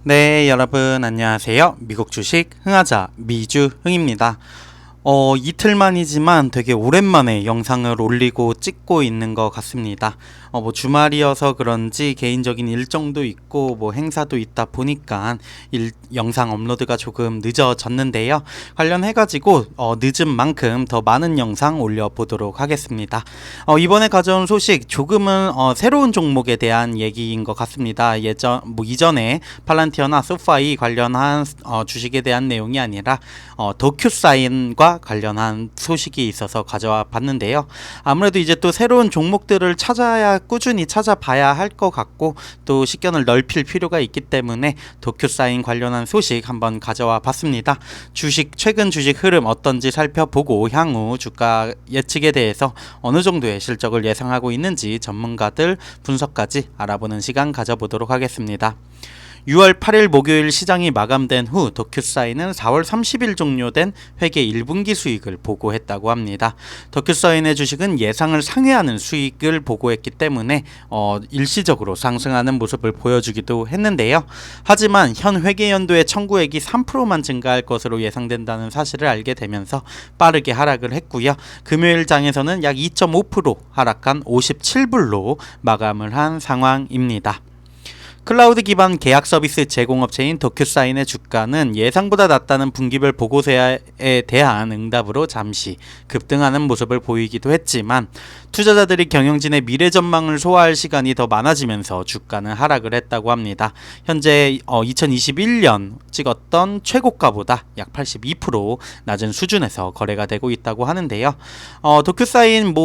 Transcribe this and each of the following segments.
네, 여러분 안녕하세요. 미국 주식 흥하자 미주흥입니다. 이틀만이지만 되게 오랜만에 영상을 올리고 찍고 있는 것 같습니다. 주말이어서 그런지 개인적인 일정도 있고 행사도 있다 보니까 영상 업로드가 조금 늦어졌는데요. 관련해가지고 늦은 만큼 더 많은 영상 올려보도록 하겠습니다. 이번에 가져온 소식 조금은 새로운 종목에 대한 얘기인 것 같습니다. 이전에 팔란티어나 소파이 관련한 주식에 대한 내용이 아니라 도큐사인과 관련한 소식이 있어서 가져와 봤는데요. 아무래도 이제 또 새로운 종목들을 꾸준히 찾아봐야 할 것 같고 또 식견을 넓힐 필요가 있기 때문에 도큐사인 관련한 소식 한번 가져와 봤습니다. 최근 주식 흐름 어떤지 살펴보고 향후 주가 예측에 대해서 어느 정도의 실적을 예상하고 있는지 전문가들 분석까지 알아보는 시간 가져보도록 하겠습니다. 6월 8일 목요일 시장이 마감된 후 도큐사인은 4월 30일 종료된 회계 1분기 수익을 보고했다고 합니다. 도큐사인의 주식은 예상을 상회하는 수익을 보고했기 때문에 일시적으로 상승하는 모습을 보여주기도 했는데요. 하지만 현 회계연도의 청구액이 3%만 증가할 것으로 예상된다는 사실을 알게 되면서 빠르게 하락을 했고요. 금요일 장에서는 약 2.5% 하락한 57불로 마감을 한 상황입니다. 클라우드 기반 계약 서비스 제공업체인 도큐사인의 주가는 예상보다 낮다는 분기별 보고서에 대한 응답으로 잠시 급등하는 모습을 보이기도 했지만 투자자들이 경영진의 미래 전망을 소화할 시간이 더 많아지면서 주가는 하락을 했다고 합니다. 현재 2021년 찍었던 최고가보다 약 82% 낮은 수준에서 거래가 되고 있다고 하는데요. 도큐사인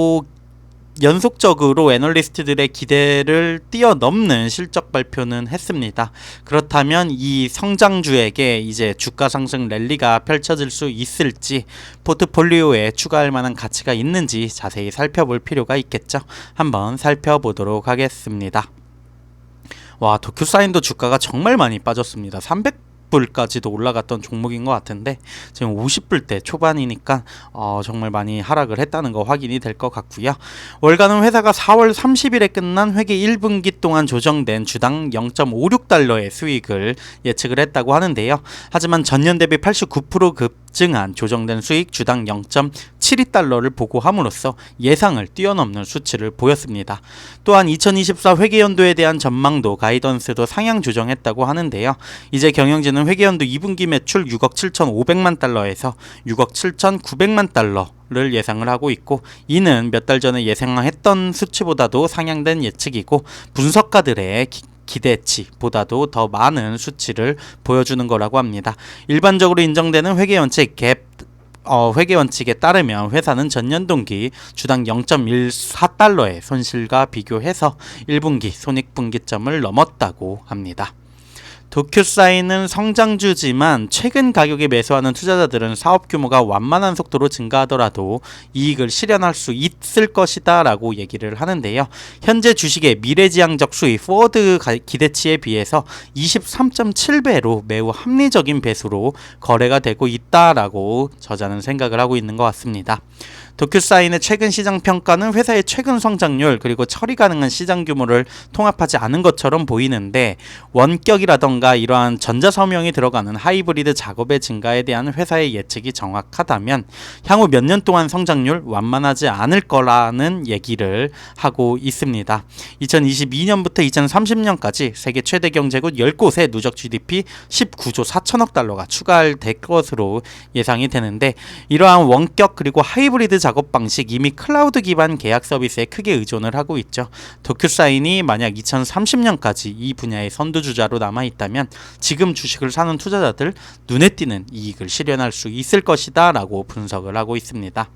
연속적으로 애널리스트들의 기대를 뛰어넘는 실적 발표는 했습니다. 그렇다면 이 성장주에게 이제 주가 상승 랠리가 펼쳐질 수 있을지 포트폴리오에 추가할 만한 가치가 있는지 자세히 살펴볼 필요가 있겠죠. 한번 살펴보도록 하겠습니다. 도큐사인도 주가가 정말 많이 빠졌습니다. 300불까지도 올라갔던 종목인 것 같은데 지금 50불대 초반이니까 정말 많이 하락을 했다는 거 확인이 될 것 같고요. 월가는 회사가 4월 30일에 끝난 회계 1분기 동안 조정된 주당 0.56달러의 수익을 예측을 했다고 하는데요. 하지만 전년 대비 89% 급증한 조정된 수익 주당 0.72달러를 보고함으로써 예상을 뛰어넘는 수치를 보였습니다. 또한 2024 회계연도에 대한 전망도 가이던스도 상향 조정했다고 하는데요. 이제 경영진은 회계연도 2분기 매출 6억 7,500만 달러에서 6억 7,900만 달러를 예상을 하고 있고 이는 몇 달 전에 예상했던 수치보다도 상향된 예측이고 분석가들의 기대치보다도 더 많은 수치를 보여주는 거라고 합니다. 일반적으로 인정되는 회계 원칙에 따르면 회사는 전년 동기 주당 0.14달러의 손실과 비교해서 1분기 손익분기점을 넘었다고 합니다. 도큐사인은 성장주지만 최근 가격에 매수하는 투자자들은 사업 규모가 완만한 속도로 증가하더라도 이익을 실현할 수 있을 것이다 라고 얘기를 하는데요. 현재 주식의 미래지향적 수익 포워드 기대치에 비해서 23.7배로 매우 합리적인 배수로 거래가 되고 있다라고 저자는 생각을 하고 있는 것 같습니다. 도큐사인의 최근 시장 평가는 회사의 최근 성장률 그리고 처리 가능한 시장 규모를 통합하지 않은 것처럼 보이는데 원격이라던가 이러한 전자서명이 들어가는 하이브리드 작업의 증가에 대한 회사의 예측이 정확하다면 향후 몇 년 동안 성장률 완만하지 않을 거라는 얘기를 하고 있습니다. 2022년부터 2030년까지 세계 최대 경제국 10곳의 누적 GDP 19조 4천억 달러가 추가될 것으로 예상이 되는데 이러한 원격 그리고 하이브리드 작업 방식 이미 클라우드 기반 계약 서비스에 크게 의존을 하고 있죠. 도큐사인이 만약 2030년까지 이 분야의 선두주자로 남아있다면 지금 주식을 사는 투자자들 눈에 띄는 이익을 실현할 수 있을 것이다 라고 분석을 하고 있습니다.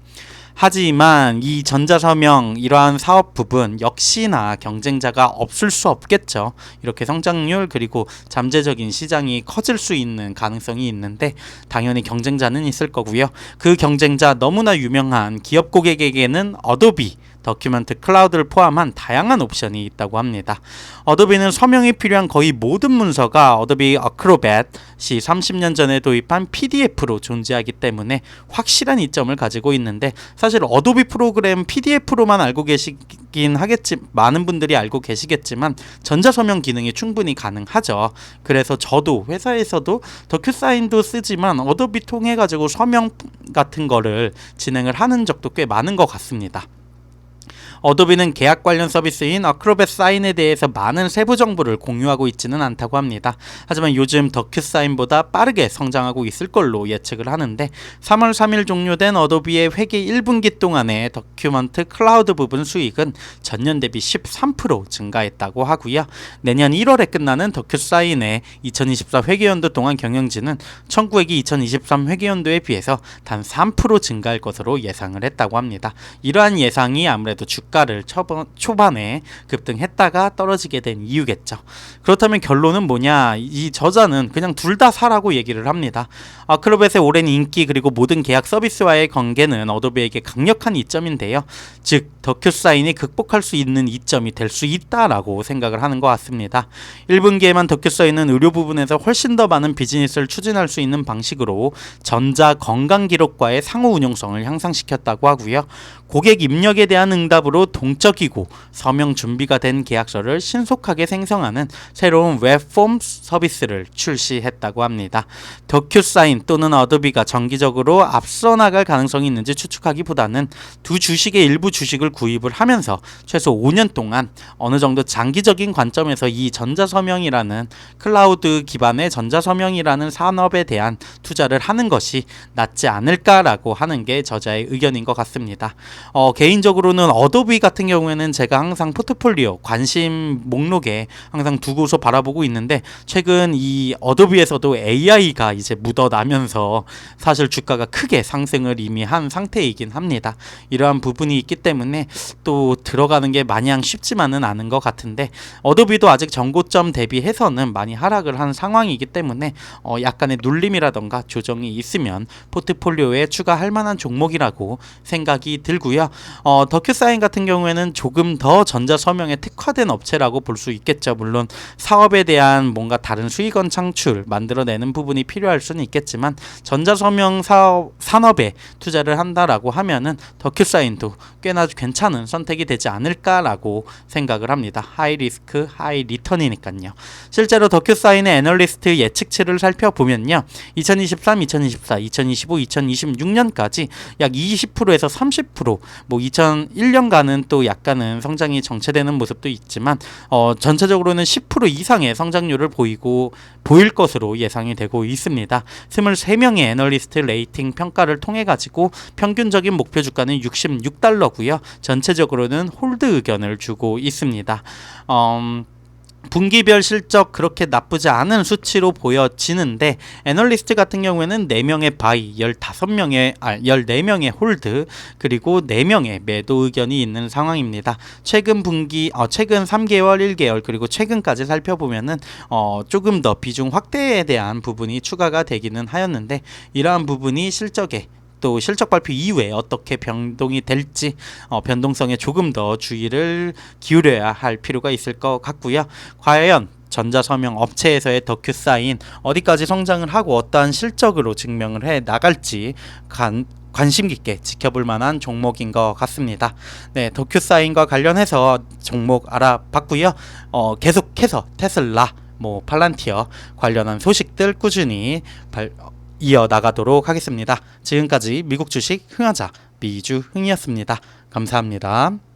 하지만 이 전자서명 이러한 사업 부분 역시나 경쟁자가 없을 수 없겠죠. 이렇게 성장률 그리고 잠재적인 시장이 커질 수 있는 가능성이 있는데 당연히 경쟁자는 있을 거고요. 그 경쟁자 너무나 유명한 기업 고객에게는 어도비 더큐먼트 클라우드를 포함한 다양한 옵션이 있다고 합니다. 어도비는 서명이 필요한 거의 모든 문서가 어도비 어크로뱃이 30년 전에 도입한 PDF로 존재하기 때문에 확실한 이점을 가지고 있는데, 사실 어도비 프로그램 PDF로만 알고 계시긴 하겠지, 많은 분들이 알고 계시겠지만 전자서명 기능이 충분히 가능하죠. 그래서 저도 회사에서도 더큐사인도 쓰지만 어도비 통해 가지고 서명 같은 거를 진행을 하는 적도 꽤 많은 것 같습니다. 어도비는 계약 관련 서비스인 어크로뱃 사인에 대해서 많은 세부 정보를 공유하고 있지는 않다고 합니다. 하지만 요즘 더큐사인보다 빠르게 성장하고 있을 걸로 예측을 하는데, 3월 3일 종료된 어도비의 회계 1분기 동안의 더큐먼트 클라우드 부분 수익은 전년 대비 13% 증가했다고 하고요. 내년 1월에 끝나는 더큐사인의 2024 회계연도 동안 경영진은 청구액이 2023 회계연도에 비해서 단 3% 증가할 것으로 예상을 했다고 합니다. 이러한 예상이 아무래도 주가를 초반에 급등했다가 떨어지게 된 이유겠죠. 그렇다면 결론은 뭐냐? 이 저자는 그냥 둘 다 사라고 얘기를 합니다. 어크로뱃의 오랜 인기 그리고 모든 계약 서비스와의 관계는 어도비에게 강력한 이점인데요. 즉 더큐사인이 극복할 수 있는 이점이 될 수 있다라고 생각을 하는 것 같습니다. 1분기에만 더큐사인은 의료 부분에서 훨씬 더 많은 비즈니스를 추진할 수 있는 방식으로 전자 건강 기록과의 상호 운용성을 향상시켰다고 하고요. 고객 입력에 대한 응답으로 동적이고 서명 준비가 된 계약서를 신속하게 생성하는 새로운 웹폼 서비스를 출시했다고 합니다. 더큐사인 또는 어도비가 정기적으로 앞서 나갈 가능성이 있는지 추측하기보다는 두 주식의 일부 주식을 구입을 하면서 최소 5년 동안 어느 정도 장기적인 관점에서 이 전자서명이라는 클라우드 기반의 전자서명이라는 산업에 대한 투자를 하는 것이 낫지 않을까라고 하는 게 저자의 의견인 것 같습니다. 개인적으로는 어도비 같은 경우에는 제가 항상 포트폴리오 관심 목록에 항상 두고서 바라보고 있는데, 최근 이 어도비에서도 AI가 이제 묻어나면서 사실 주가가 크게 상승을 이미 한 상태이긴 합니다. 이러한 부분이 있기 때문에 또 들어가는 게 마냥 쉽지만은 않은 것 같은데, 어도비도 아직 전고점 대비해서는 많이 하락을 한 상황이기 때문에 약간의 눌림이라던가 조정이 있으면 포트폴리오에 추가할 만한 종목이라고 생각이 들고요. 더큐사인 같은 경우에는 조금 더 전자서명에 특화된 업체라고 볼 수 있겠죠. 물론 사업에 대한 뭔가 다른 수익원 창출 만들어내는 부분이 필요할 수는 있겠지만, 전자서명 산업에 투자를 한다라고 하면은 더큐사인도 꽤나 괜찮은 선택이 되지 않을까라고 생각을 합니다. 하이 리스크 하이 리턴이니까요. 실제로 더큐사인의 애널리스트 예측치를 살펴보면요, 2023, 2024, 2025, 2026년까지 약 20%에서 30%, 뭐 2001년간은 또 약간은 성장이 정체되는 모습도 있지만 전체적으로는 10% 이상의 성장률을 보일 것으로 예상이 되고 있습니다. 23명의 애널리스트 레이팅 평가를 통해 가지고 평균적인 목표 주가는 $66고요. 전체적으로는 홀드 의견을 주고 있습니다. 분기별 실적 그렇게 나쁘지 않은 수치로 보여지는데, 애널리스트 같은 경우에는 4명의 바이, 14명의 홀드, 그리고 4명의 매도 의견이 있는 상황입니다. 최근 3개월, 1개월, 그리고 최근까지 살펴보면은 조금 더 비중 확대에 대한 부분이 추가가 되기는 하였는데, 이러한 부분이 또 실적 발표 이후에 어떻게 변동이 될지 변동성에 조금 더 주의를 기울여야 할 필요가 있을 것 같고요. 과연 전자서명 업체에서의 더큐사인 어디까지 성장을 하고 어떠한 실적으로 증명을 해 나갈지 관심 깊게 지켜볼 만한 종목인 것 같습니다. 네, 더큐사인과 관련해서 종목 알아봤고요. 계속해서 테슬라, 팔란티어 관련한 소식들 꾸준히 이어나가도록 하겠습니다. 지금까지 미국 주식 흥하자 미주흥이었습니다. 감사합니다.